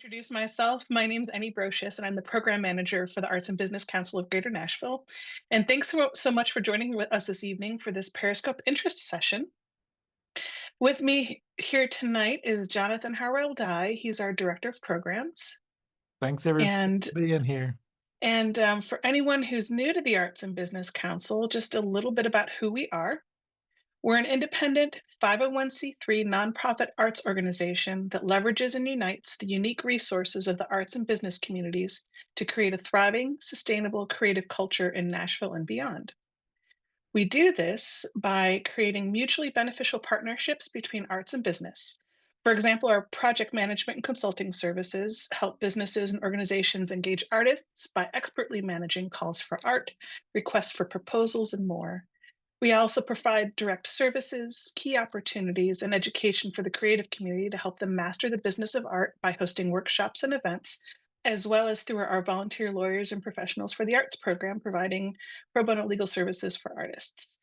Introduce myself. My name's Annie Brocious, and I'm the program manager for the Arts and Business Council of Greater Nashville. And thanks so much for joining with us this evening for this Periscope interest session. With me here tonight is Jonathan Harwell Dye. He's our director of programs. Thanks everybody And for being here. for anyone who's new to the Arts and Business Council, just a little bit about who we are. We're an independent 501c3 nonprofit arts organization that leverages and unites the unique resources of the arts and business communities to create a thriving, sustainable creative culture in Nashville and beyond. We do this by creating mutually beneficial partnerships between arts and business. For example, our project management and consulting services help businesses and organizations engage artists by expertly managing calls for art, requests for proposals, and more. We also provide direct services, key opportunities, and education for the creative community to help them master the business of art by hosting workshops and events, as well as through our volunteer lawyers and professionals for the arts program, providing pro bono legal services for artists.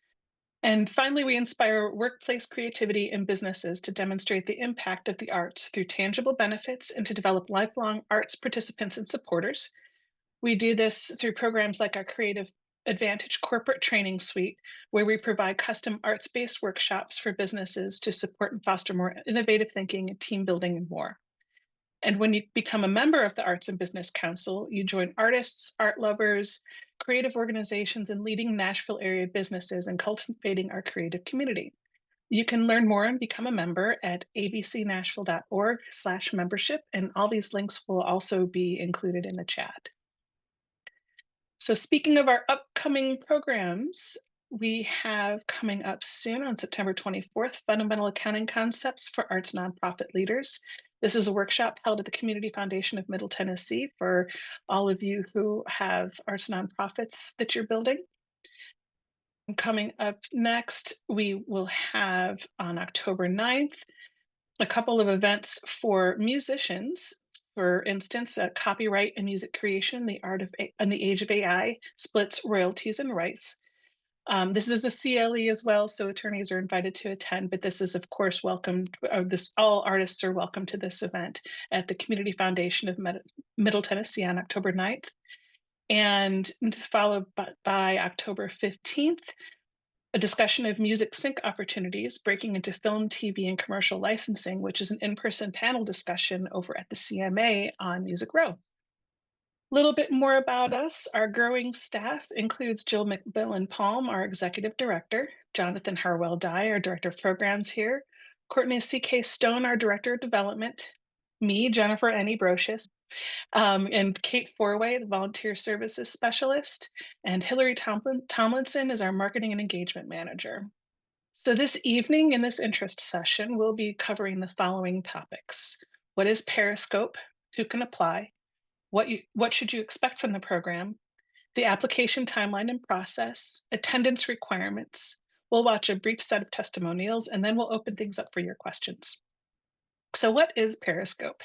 And finally, we inspire workplace creativity in businesses to demonstrate the impact of the arts through tangible benefits and to develop lifelong arts participants and supporters. We do this through programs like our Creative Advantage Corporate Training Suite, where we provide custom arts based workshops for businesses to support and foster more innovative thinking, team building, and more. And when you become a member of the Arts and Business Council, you join artists, art lovers, creative organizations, and leading Nashville area businesses in cultivating our creative community. You can learn more and become a member at abcnashville.org/membership, and all these links will also be included in the chat. So speaking of our upcoming programs, we have coming up soon on September 24th, Fundamental Accounting Concepts for Arts Nonprofit Leaders. This is a workshop held at the Community Foundation of Middle Tennessee for all of you who have arts nonprofits that you're building. Coming up next, we will have on October 9th, a couple of events for musicians. For instance, copyright and music creation, the art of and the age of AI splits royalties and rights. This is a CLE as well, so attorneys are invited to attend. But this is, of course, welcomed. All artists are welcome to this event at the Community Foundation of Middle Tennessee on October 9th, and followed by October 15th. A discussion of music sync opportunities, breaking into film, TV, and commercial licensing, which is an in-person panel discussion over at the CMA on Music Row. A little bit more about us. Our growing staff includes Jill McMillan-Palm, our executive director, Jonathan Harwell Dye, our director of programs here, Courtney C.K. Stone, our director of development, me, Jennifer Annie Brocious, and Kate Forway, the volunteer services specialist, and Hillary Tomlinson is our marketing and engagement manager. So this evening in this interest session, we'll be covering the following topics. What is Periscope? Who can apply? What should you expect from the program? The application timeline and process, attendance requirements. We'll watch a brief set of testimonials, and then we'll open things up for your questions. So what is Periscope?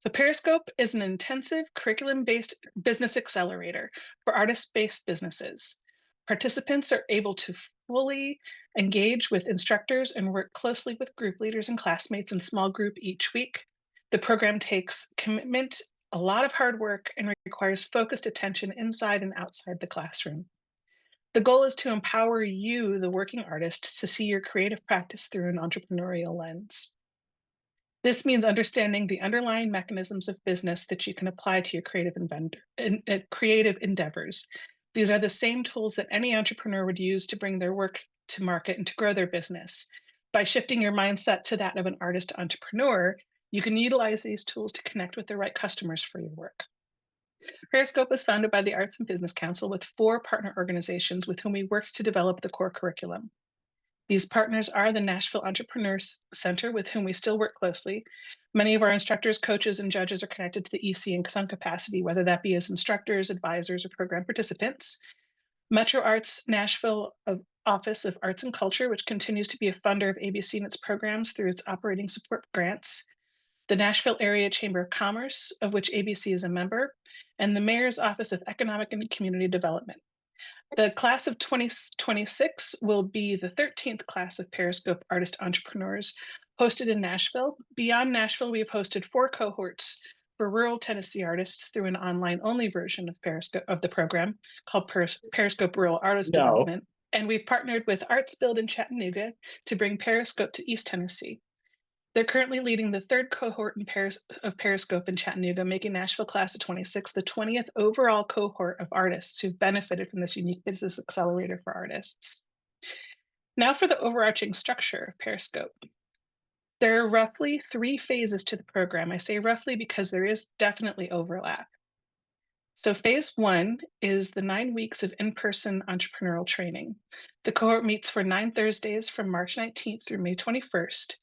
So Periscope is an intensive curriculum-based business accelerator for artist-based businesses. Participants are able to fully engage with instructors and work closely with group leaders and classmates in small group each week. The program takes commitment, a lot of hard work, and requires focused attention inside and outside the classroom. The goal is to empower you, the working artist, to see your creative practice through an entrepreneurial lens. This means understanding the underlying mechanisms of business that you can apply to your creative endeavors. These are the same tools that any entrepreneur would use to bring their work to market and to grow their business. By shifting your mindset to that of an artist entrepreneur, you can utilize these tools to connect with the right customers for your work. Periscope was founded by the Arts and Business Council with 4 partner organizations with whom we worked to develop the core curriculum. These partners are the Nashville Entrepreneurs Center, with whom we still work closely. Many of our instructors, coaches, and judges are connected to the EC in some capacity, whether that be as instructors, advisors, or program participants. Metro Arts Nashville Office of Arts and Culture, which continues to be a funder of ABC and its programs through its operating support grants. The Nashville Area Chamber of Commerce, of which ABC is a member, and the Mayor's Office of Economic and Community Development. The class of 2026 will be the 13th class of Periscope Artist Entrepreneurs hosted in Nashville. Beyond Nashville, we have hosted 4 cohorts for rural Tennessee artists through an online-only version of Periscope of the program called Periscope Rural Artist No. Development. And we've partnered with Arts Build in Chattanooga to bring Periscope to East Tennessee. They're currently leading the third cohort of Periscope in Chattanooga, making Nashville Class of 26 the 20th overall cohort of artists who've benefited from this unique business accelerator for artists. Now for the overarching structure of Periscope. There are roughly 3 phases to the program. I say roughly because there is definitely overlap. So, phase one is the 9 weeks of in person entrepreneurial training. The cohort meets for 9 Thursdays from March 19th through May 21st.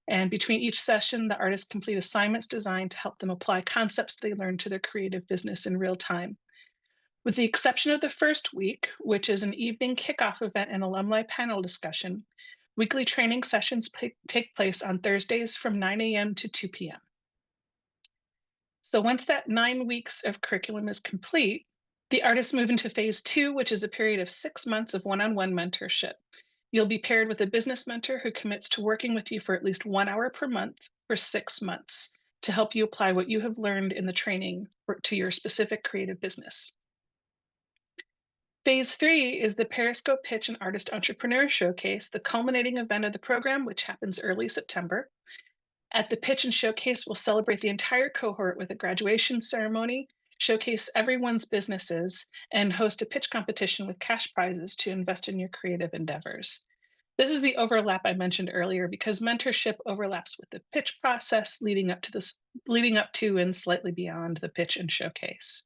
And between each session, the artists complete assignments designed to help them apply concepts they learned to their creative business in real time. With the exception of the first week, which is an evening kickoff event and alumni panel discussion, weekly training sessions take place on Thursdays from 9 a.m. to 2 p.m. So once that 9 weeks of curriculum is complete, the artists move into phase two, which is a period of 6 months of one-on-one mentorship. You'll be paired with a business mentor who commits to working with you for at least 1 hour per month for 6 months to help you apply what you have learned in the training to your specific creative business. Phase three is the Periscope Pitch and Artist Entrepreneur Showcase, the culminating event of the program, which happens early September. At the Pitch and Showcase, we'll celebrate the entire cohort with a graduation ceremony, showcase everyone's businesses, and host a pitch competition with cash prizes to invest in your creative endeavors. This is the overlap I mentioned earlier because mentorship overlaps with the pitch process leading up to and slightly beyond the pitch and showcase.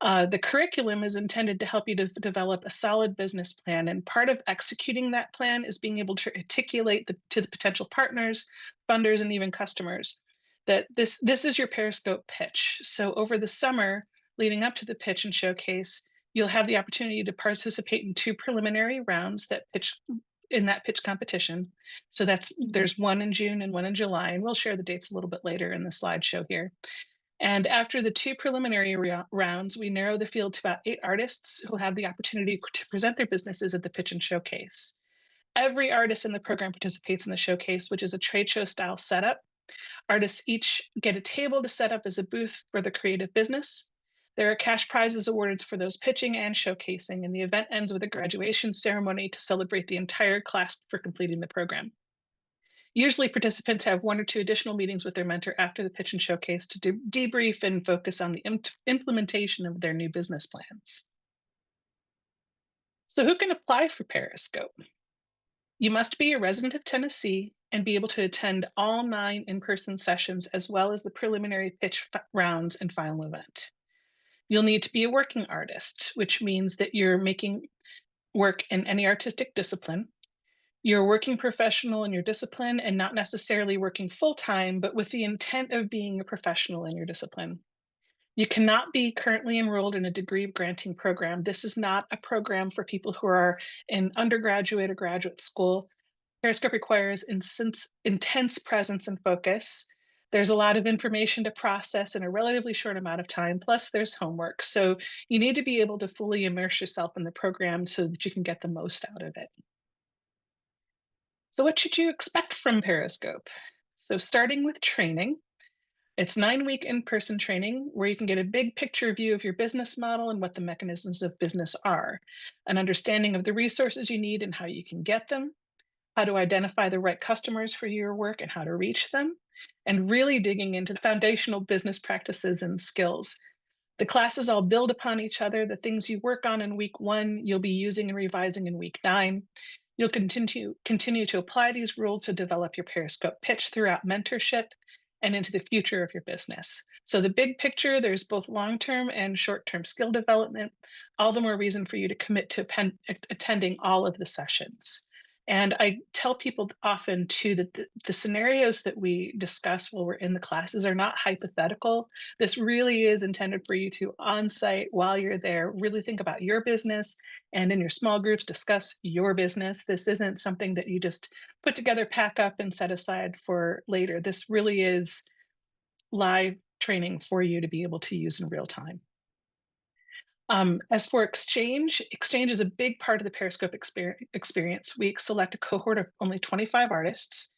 The curriculum is intended to help you to develop a solid business plan, and part of executing that plan is being able to articulate to the potential partners, funders, and even customers that this is your Periscope pitch. So over the summer leading up to the pitch and showcase, you'll have the opportunity to participate in 2 preliminary rounds that pitch in that pitch competition. So there's one in June and one in July, and we'll share the dates a little bit later in the slideshow here. And after the 2 preliminary rounds, we narrow the field to about 8 artists who'll have the opportunity to present their businesses at the pitch and showcase. Every artist in the program participates in the showcase, which is a trade show style setup. Artists each get a table to set up as a booth for the creative business. There are cash prizes awarded for those pitching and showcasing, and the event ends with a graduation ceremony to celebrate the entire class for completing the program. Usually, participants have 1 or 2 additional meetings with their mentor after the pitch and showcase to debrief and focus on the implementation of their new business plans. So, who can apply for Periscope? You must be a resident of Tennessee and be able to attend all 9 in person sessions as well as the preliminary pitch rounds and final event. You'll need to be a working artist, which means that you're making work in any artistic discipline. You're a working professional in your discipline and not necessarily working full time, but with the intent of being a professional in your discipline. You cannot be currently enrolled in a degree granting program. This is not a program for people who are in undergraduate or graduate school. Periscope requires intense presence and focus. There's a lot of information to process in a relatively short amount of time, plus there's homework. So you need to be able to fully immerse yourself in the program so that you can get the most out of it. So, what should you expect from Periscope? So, starting with training, it's 9 week in person training where you can get a big picture view of your business model and what the mechanisms of business are, an understanding of the resources you need and how you can get them, how to identify the right customers for your work and how to reach them, and really digging into the foundational business practices and skills. The classes all build upon each other. The things you work on in week one, you'll be using and revising in week 9. You'll continue to apply these rules to develop your Periscope pitch throughout mentorship and into the future of your business. So the big picture, there's both long-term and short-term skill development, all the more reason for you to commit to attending all of the sessions. And I tell people often too that the scenarios that we discuss while we're in the classes are not hypothetical. This really is intended for you to on site while you're there, really think about your business and in your small groups discuss your business. This isn't something that you just put together, pack up, and set aside for later. This really is live training for you to be able to use in real time. As for exchange is a big part of the Periscope experience. We select a cohort of only 25 artists.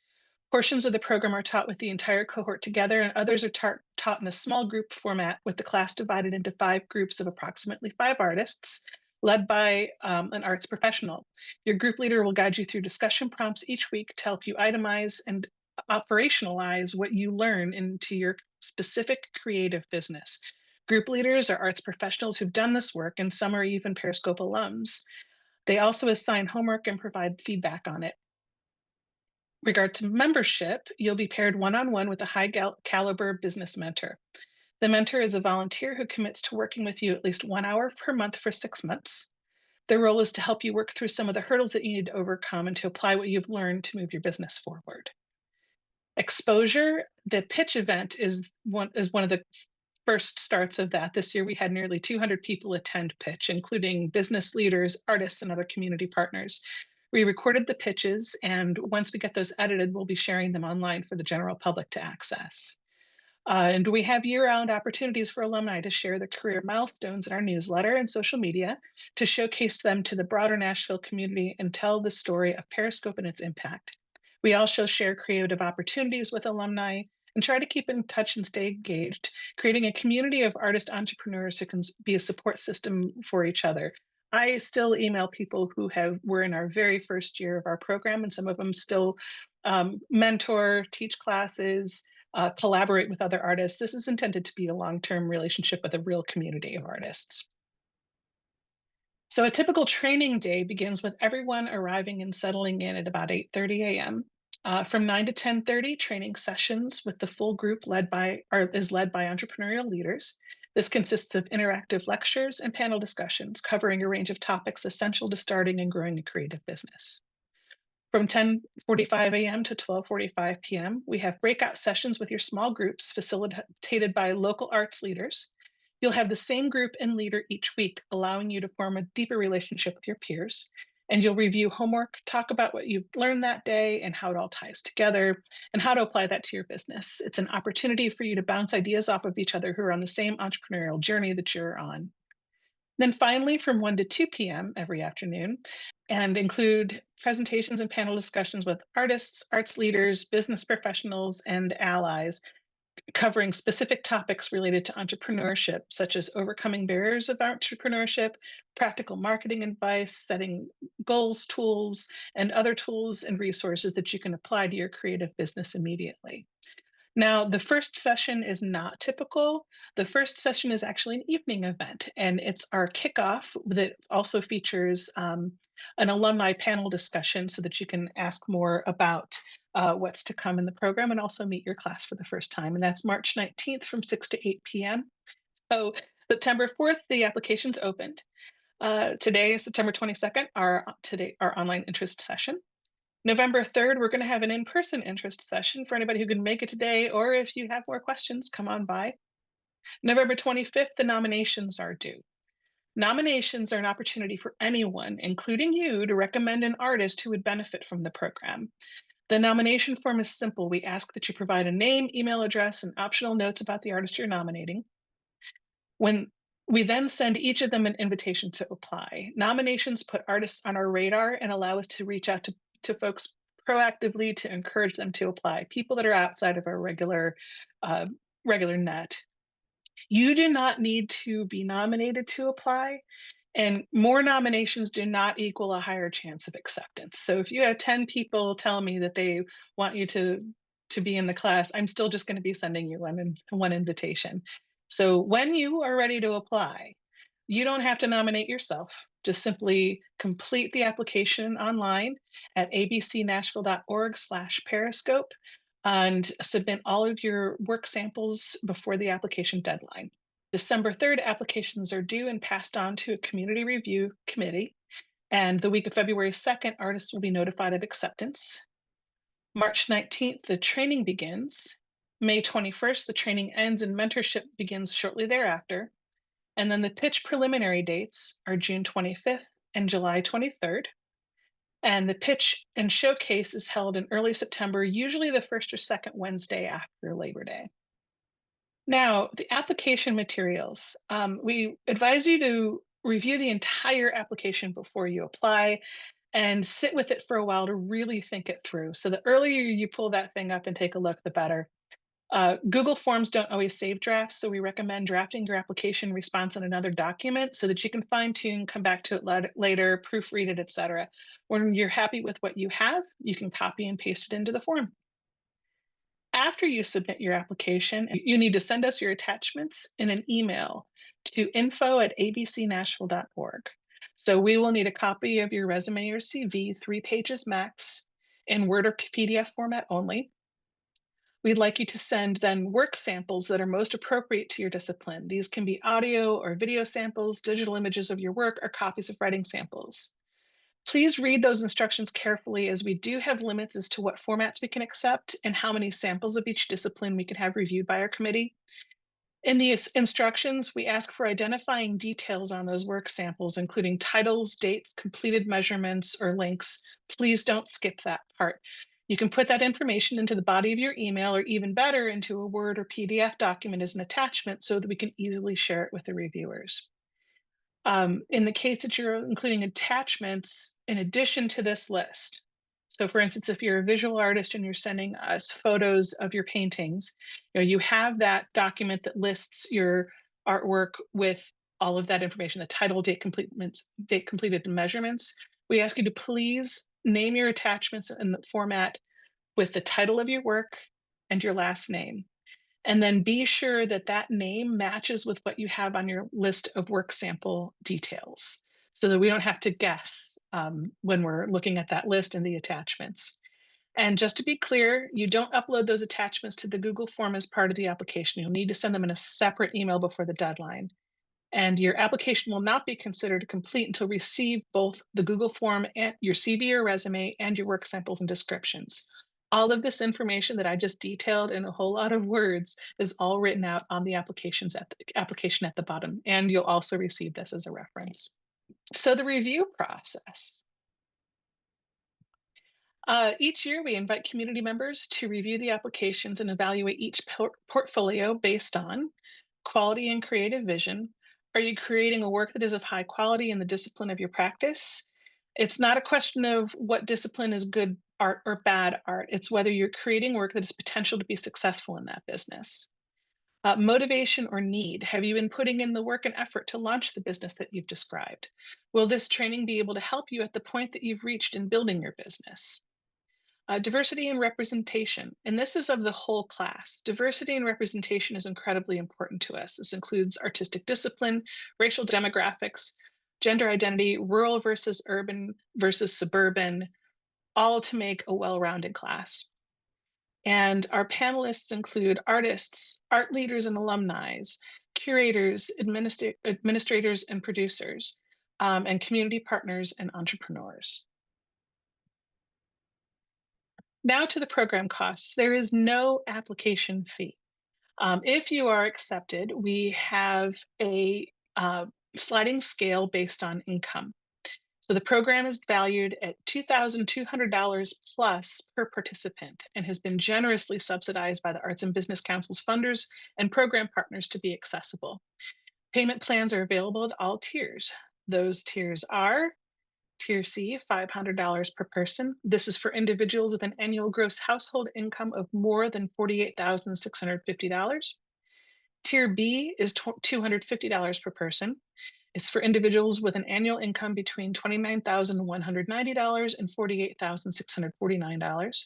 Portions of the program are taught with the entire cohort together, and others are taught taught in a small group format with the class divided into 5 groups of approximately 5 artists, led by an arts professional. Your group leader will guide you through discussion prompts each week to help you itemize and operationalize what you learn into your specific creative business. Group leaders are arts professionals who've done this work, and some are even Periscope alums. They also assign homework and provide feedback on it. Regard to membership, you'll be paired one-on-one with a high caliber business mentor. The mentor is a volunteer who commits to working with you at least 1 hour per month for 6 months. Their role is to help you work through some of the hurdles that you need to overcome and to apply what you've learned to move your business forward. Exposure, the pitch event is one of the first starts of that. This year we had nearly 200 people attend pitch, including business leaders, artists, and other community partners. We recorded the pitches, and once we get those edited, we'll be sharing them online for the general public to access. And we have year-round opportunities for alumni to share their career milestones in our newsletter and social media, to showcase them to the broader Nashville community and tell the story of Periscope and its impact. We also share creative opportunities with alumni and try to keep in touch and stay engaged, creating a community of artist entrepreneurs who can be a support system for each other. I still email people who were in our very first year of our program, and some of them still mentor, teach classes, collaborate with other artists. This is intended to be a long-term relationship with a real community of artists. So a typical training day begins with everyone arriving and settling in at about 8:30 a.m. From 9 to 10:30, training sessions with the full group is led by entrepreneurial leaders. This consists of interactive lectures and panel discussions covering a range of topics essential to starting and growing a creative business. From 10:45 a.m. to 12:45 p.m., we have breakout sessions with your small groups facilitated by local arts leaders. You'll have the same group and leader each week, allowing you to form a deeper relationship with your peers. And you'll review homework, talk about what you've learned that day and how it all ties together, and how to apply that to your business. It's an opportunity for you to bounce ideas off of each other who are on the same entrepreneurial journey that you're on. Then finally, from 1 to 2 p.m. every afternoon, and include presentations and panel discussions with artists, arts leaders, business professionals, and allies, covering specific topics related to entrepreneurship, such as overcoming barriers of entrepreneurship, practical marketing advice, setting goals, tools, and other tools and resources that you can apply to your creative business immediately. Now, the first session is not typical. The first session is actually an evening event, and it's our kickoff that also features an alumni panel discussion so that you can ask more about what's to come in the program and also meet your class for the first time. And that's March 19th from 6 to 8 p.m. So September 4th, the application's opened. Today is September 22nd, our online interest session. November 3rd, we're going to have an in-person interest session for anybody who can make it today, or if you have more questions, come on by. November 25th, the nominations are due. Nominations are an opportunity for anyone, including you, to recommend an artist who would benefit from the program. The nomination form is simple. We ask that you provide a name, email address, and optional notes about the artist you're nominating. When we then send each of them an invitation to apply. Nominations put artists on our radar and allow us to reach out to folks proactively to encourage them to apply, people that are outside of our regular net. You do not need to be nominated to apply, and more nominations do not equal a higher chance of acceptance. So if you have 10 people tell me that they want you to be in the class, I'm still just going to be sending you one invitation. So when you are ready to apply, you don't have to nominate yourself. Just simply complete the application online at abcnashville.org/periscope and submit all of your work samples before the application deadline. December 3rd, applications are due and passed on to a community review committee. And the week of February 2nd, artists will be notified of acceptance. March 19th, the training begins. May 21st, the training ends and mentorship begins shortly thereafter. And then the pitch preliminary dates are June 25th and July 23rd. And the pitch and showcase is held in early September, usually the first or second Wednesday after Labor Day. Now, the application materials. We advise you to review the entire application before you apply and sit with it for a while to really think it through. So the earlier you pull that thing up and take a look, the better. Google Forms don't always save drafts, so we recommend drafting your application response in another document so that you can fine tune, come back to it later, proofread it, etc. When you're happy with what you have, you can copy and paste it into the form. After you submit your application, you need to send us your attachments in an email to info@abcnashville.org. So we will need a copy of your resume or CV, 3 pages max, in Word or PDF format only. We'd like you to send then work samples that are most appropriate to your discipline. These can be audio or video samples, digital images of your work, or copies of writing samples. Please read those instructions carefully, as we do have limits as to what formats we can accept and how many samples of each discipline we can have reviewed by our committee. In the instructions, we ask for identifying details on those work samples, including titles, dates, completed measurements, or links. Please don't skip that part. You can put that information into the body of your email, or even better, into a Word or PDF document as an attachment so that we can easily share it with the reviewers. In the case that you're including attachments in addition to this list, so for instance, if you're a visual artist and you're sending us photos of your paintings, you have that document that lists your artwork with all of that information, the title, date completed, and measurements. We ask you to please name your attachments in the format with the title of your work and your last name. And then be sure that that name matches with what you have on your list of work sample details so that we don't have to guess when we're looking at that list and the attachments. And just to be clear, you don't upload those attachments to the Google form as part of the application. You'll need to send them in a separate email before the deadline. And your application will not be considered complete until we receive both the Google form and your CV or resume and your work samples and descriptions. All of this information that I just detailed in a whole lot of words is all written out on the application at the bottom, and you'll also receive this as a reference. So the review process. Each year, we invite community members to review the applications and evaluate each portfolio based on quality and creative vision. Are you creating a work that is of high quality in the discipline of your practice? It's not a question of what discipline is good art or bad art. It's whether you're creating work that has potential to be successful in that business. Motivation or need. Have you been putting in the work and effort to launch the business that you've described? Will this training be able to help you at the point that you've reached in building your business? Diversity and representation, and this is of the whole class. Diversity and representation is incredibly important to us. This includes artistic discipline, racial demographics, gender identity, rural versus urban versus suburban, all to make a well-rounded class. And our panelists include artists, art leaders and alumni, curators, administrators and producers, and community partners and entrepreneurs. Now to the program costs. There is no application fee. If you are accepted, we have a sliding scale based on income. So the program is valued at $2,200 plus per participant and has been generously subsidized by the Arts and Business Council's funders and program partners to be accessible. Payment plans are available at all tiers. Those tiers are Tier C, $500 per person. This is for individuals with an annual gross household income of more than $48,650. Tier B is $250 per person. It's for individuals with an annual income between $29,190 and $48,649.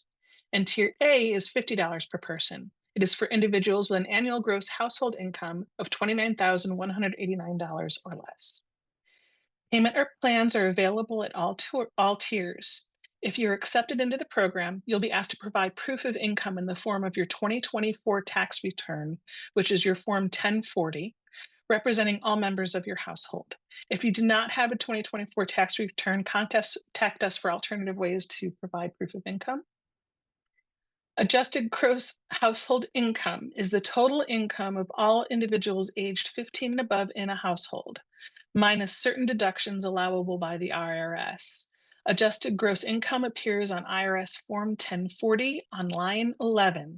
And Tier A is $50 per person. It is for individuals with an annual gross household income of $29,189 or less. Payment or plans are available at all tiers. If you're accepted into the program, you'll be asked to provide proof of income in the form of your 2024 tax return, which is your Form 1040, representing all members of your household. If you do not have a 2024 tax return, contact us for alternative ways to provide proof of income. Adjusted gross household income is the total income of all individuals aged 15 and above in a household, minus certain deductions allowable by the IRS. Adjusted gross income appears on IRS Form 1040 on line 11.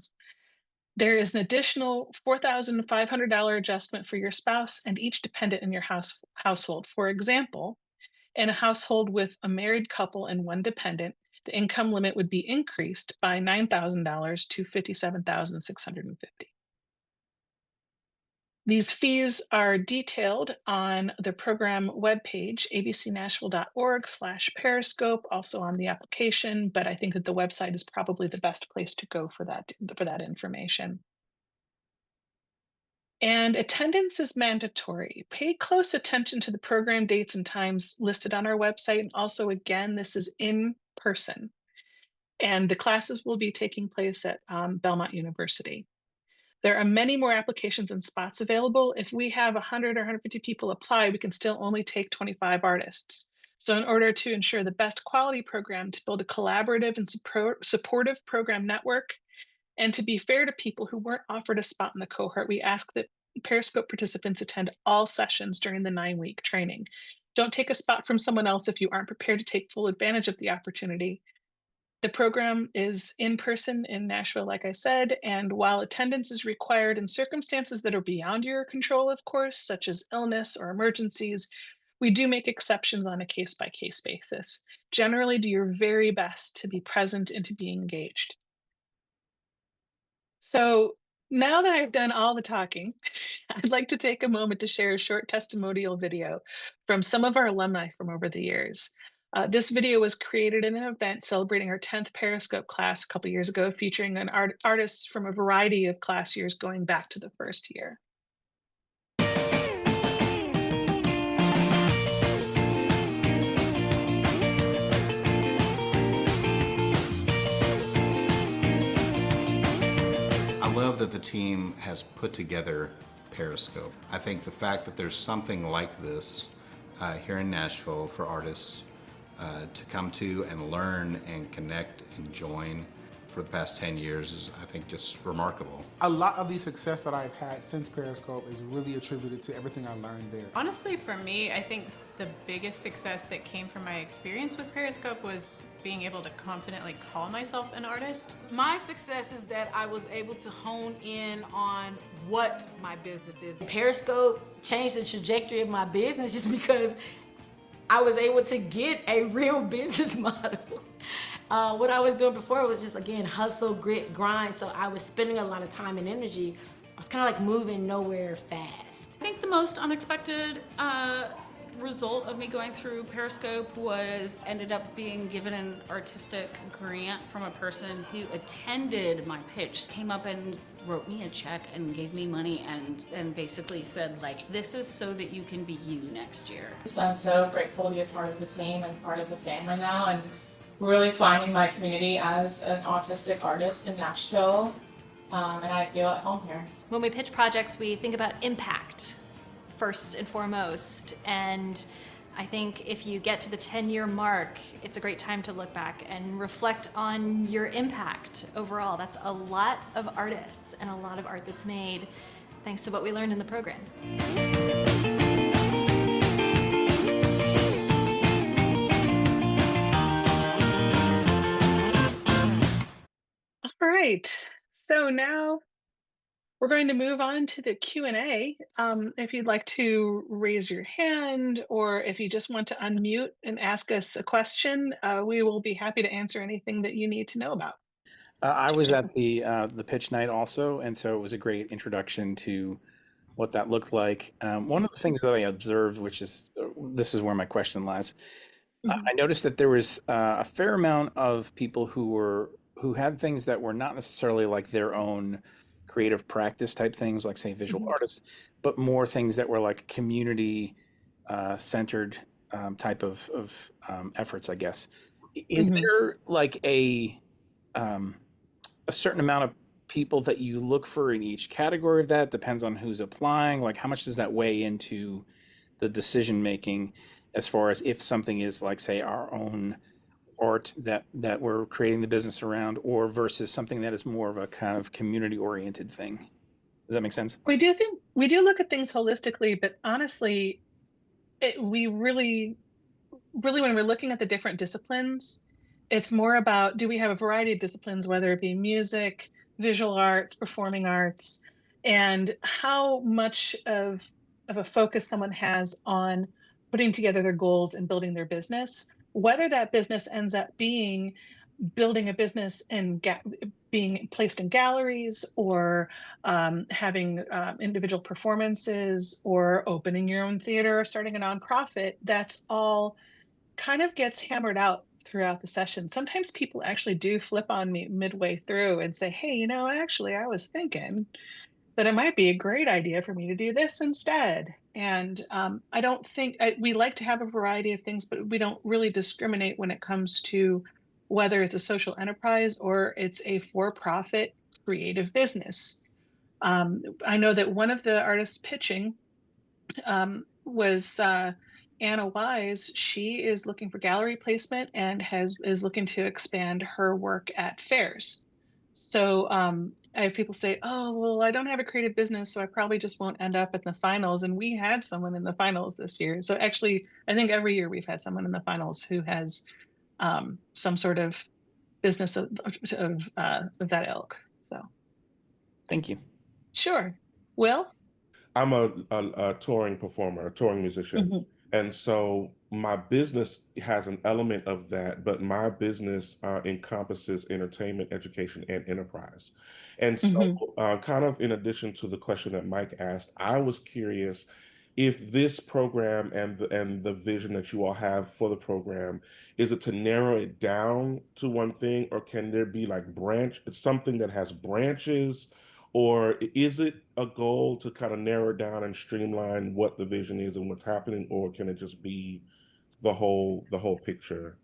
There is an additional $4,500 adjustment for your spouse and each dependent in your household. For example, in a household with a married couple and one dependent, The income limit would be increased by $9,000 to $57,650. These fees are detailed on the program webpage, abcnashville.org/periscope, also on the application, but I think that the website is probably the best place to go for that information. And attendance is mandatory. Pay close attention to the program dates and times listed on our website. And also, again, this is in person, and the classes will be taking place at Belmont University. There are many more applications and spots available. If we have 100 or 150 people apply, we can still only take 25 artists. So, in order to ensure the best quality program, to build a collaborative and supportive program network, and to be fair to people who weren't offered a spot in the cohort, we ask that Periscope participants attend all sessions during the 9-week training. Don't take a spot from someone else if you aren't prepared to take full advantage of the opportunity. The program is in person in Nashville, like I said, and while attendance is required in circumstances that are beyond your control, of course, such as illness or emergencies, we do make exceptions on a case by case basis. Generally, do your very best to be present and to be engaged. So now that I've done all the talking, I'd like to take a moment to share a short testimonial video from some of our alumni from over the years. This video was created in an event celebrating our 10th Periscope class a couple years ago, featuring artists from a variety of class years going back to the first year. I love that the team has put together Periscope. I think the fact that there's something like this here in Nashville for artists to come to and learn and connect and join for the past 10 years is, I think, just remarkable. A lot of the success that I've had since Periscope is really attributed to everything I learned there. Honestly, for me, I think the biggest success that came from my experience with Periscope was being able to confidently call myself an artist. My success is that I was able to hone in on what my business is. Periscope changed the trajectory of my business just because I was able to get a real business model. What I was doing before was just, again, hustle, grit, grind. So I was spending a lot of time and energy. I was kind of like moving nowhere fast. I think the most unexpected result of me going through Periscope was ended up being given an artistic grant from a person who attended my pitch, came up and wrote me a check and gave me money and basically said, like, this is so that you can be you next year. So I'm so grateful to be a part of the team and part of the family now, and really finding my community as an autistic artist in Nashville, and I feel at home here. When we pitch projects, we think about impact first and foremost, and I think if you get to the 10-year mark, it's a great time to look back and reflect on your impact overall. That's a lot of artists and a lot of art that's made thanks to what we learned in the program. All right, so now we're going to move on to the Q&A. If you'd like to raise your hand, or if you just want to unmute and ask us a question, we will be happy to answer anything that you need to know about. I was at the pitch night also, and so it was a great introduction to what that looked like. One of the things that I observed, which is this is where my question lies, I noticed that there was a fair amount of people who had things that were not necessarily like their own creative practice type things, like say visual artists, but more things that were like community centered type of efforts, I guess. Is there like a certain amount of people that you look for in each category of that? Depends on who's applying. Like, how much does that weigh into the decision making as far as if something is like, say, our own art that we're creating the business around, or versus something that is more of a kind of community oriented thing? Does that make sense? We do look at things holistically, but honestly, we really, when we're looking at the different disciplines, it's more about, do we have a variety of disciplines, whether it be music, visual arts, performing arts, and how much of a focus someone has on putting together their goals and building their business whether that business ends up being building a business and being placed in galleries, or having individual performances, or opening your own theater, or starting a nonprofit, that's all kind of gets hammered out throughout the session. Sometimes people actually do flip on me midway through and say, hey, actually, I was thinking that it might be a great idea for me to do this instead. And I don't think we like to have a variety of things, but we don't really discriminate when it comes to whether it's a social enterprise or it's a for-profit creative business. I know that one of the artists pitching was Anna Wise. She is looking for gallery placement and is looking to expand her work at fairs. So I have people say, "Oh, well, I don't have a creative business, so I probably just won't end up in the finals." And we had someone in the finals this year. So actually, I think every year we've had someone in the finals who has some sort of business of that ilk. So Thank you. sure, Will. I'm a touring performer, a touring musician. Mhm. And so my business has an element of that, but my business encompasses entertainment, education, and enterprise. And so, Mhm. kind of in addition to the question that Mike asked, I was curious if this program and the vision that you all have for the program, is it to narrow it down to one thing, or can there be like something that has branches? Or is it a goal to kind of narrow down and streamline what the vision is and what's happening, or can it just be the whole picture?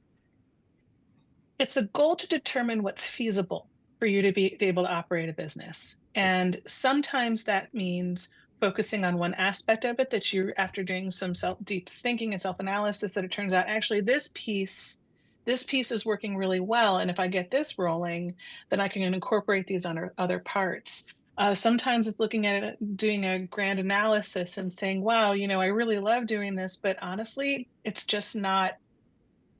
It's a goal to determine what's feasible for you to be able to operate a business. And sometimes that means focusing on one aspect of it that you, after doing some deep thinking and self-analysis, that it turns out actually this piece is working really well. And if I get this rolling, then I can incorporate these other parts. Sometimes it's looking at it, doing a grand analysis and saying, wow, I really love doing this, but honestly, it's just not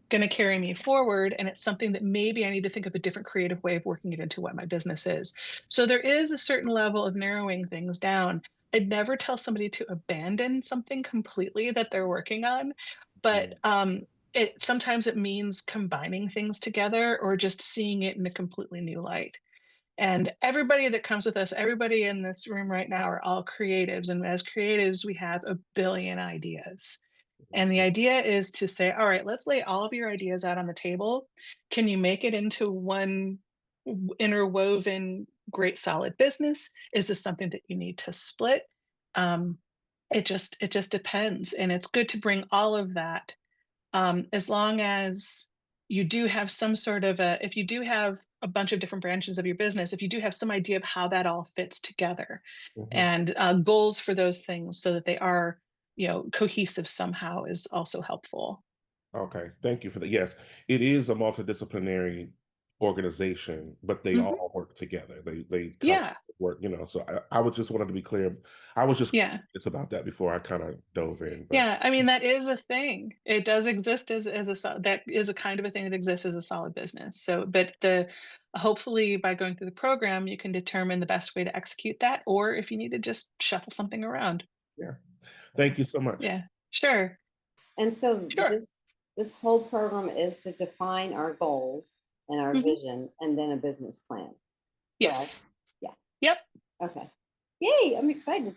going to carry me forward. And it's something that maybe I need to think of a different creative way of working it into what my business is. So there is a certain level of narrowing things down. I'd never tell somebody to abandon something completely that they're working on, but sometimes it means combining things together or just seeing it in a completely new light. And everybody that comes with us, everybody in this room right now are all creatives. And as creatives, we have a billion ideas. And the idea is to say, all right, let's lay all of your ideas out on the table. Can you make it into one interwoven, great, solid business? Is this something that you need to split? Um, it just depends, and it's good to bring all of that, as long as you do have some sort of if you do have a bunch of different branches of your business, if you do have some idea of how that all fits together, Mhm. and goals for those things so that they are, cohesive somehow, is also helpful. Okay, thank you for that. Yes, it is a multidisciplinary organization, but they Hmm. all work together. They kind of Yeah, work, so I was just wanted to be clear. I was just yeah, curious about that before I kind of dove in, but yeah. I mean, that is a thing. It does exist that is a kind of a thing that exists as a solid business. So, but hopefully by going through the program, you can determine the best way to execute that, or if you need to just shuffle something around. yeah. Thank you so much. Yeah, sure, And so sure. this whole program is to define our goals and our Hmm. vision and then a business plan. Correct? Yes. Yeah. Yep. Okay. Yay, I'm excited.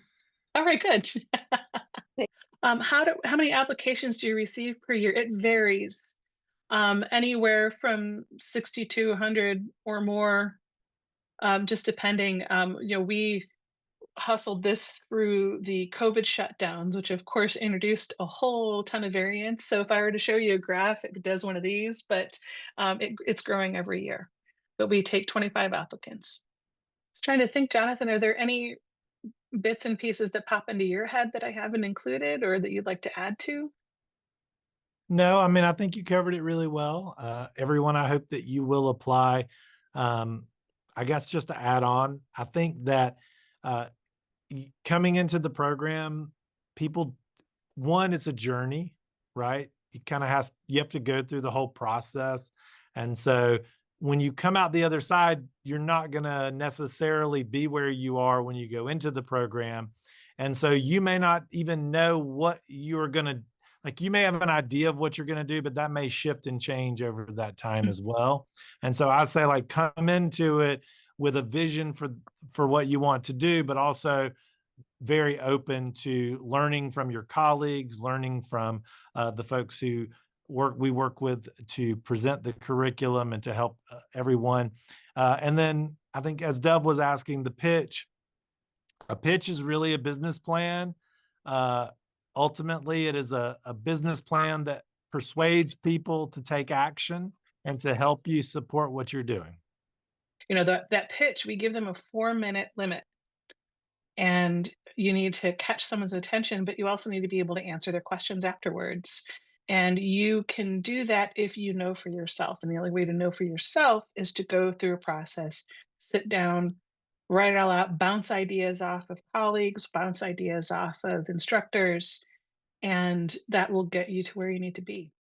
All right, good. How many applications do you receive per year? It varies, anywhere from 60 to 100 or more, just depending. We hustled this through the COVID shutdowns, which of course introduced a whole ton of variants. So if I were to show you a graph, it does one of these, but it's growing every year. But we take 25 applicants. I was trying to think, Jonathan, are there any bits and pieces that pop into your head that I haven't included or that you'd like to add to? No, I mean, I think you covered it really well. Everyone, I hope that you will apply. I guess just to add on, I think that uh, coming into the program, people, one, it's a journey, right? You have to go through the whole process. And so when you come out the other side, you're not going to necessarily be where you are when you go into the program. And so you may not even know what you're going to like you may have an idea of what you're going to do, but that may shift and change over that time as well. And so I say like come into it with a vision for what you want to do, but also very open to learning from your colleagues, learning from the folks who we work with to present the curriculum and to help everyone. And then I think as Dove was asking, a pitch is really a business plan. Ultimately, it is a business plan that persuades people to take action and to help you support what you're doing. That pitch, we give them a 4-minute limit, and you need to catch someone's attention, but you also need to be able to answer their questions afterwards. And you can do that if you know for yourself. And the only way to know for yourself is to go through a process, sit down, write it all out, bounce ideas off of colleagues, bounce ideas off of instructors, and that will get you to where you need to be.